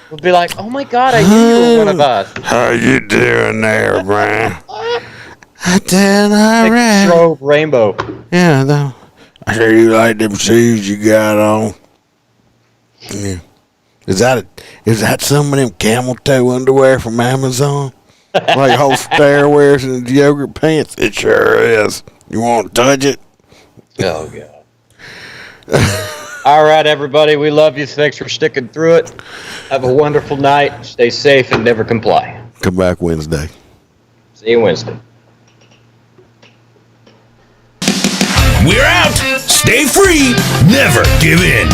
will be like, "Oh my God, I knew you were one of us." How you doing there, Brian? I doing all right. Strobe rainbow. Yeah, though. I hear you like them shoes you got on. Yeah. Is that some of them camel toe underwear from Amazon? Like whole stair wears and yogurt pants? It sure is. You want to touch it? Oh, God. All right, everybody. We love you. Thanks for sticking through it. Have a wonderful night. Stay safe and never comply. Come back Wednesday. See you Wednesday. We're out. Stay free. Never give in.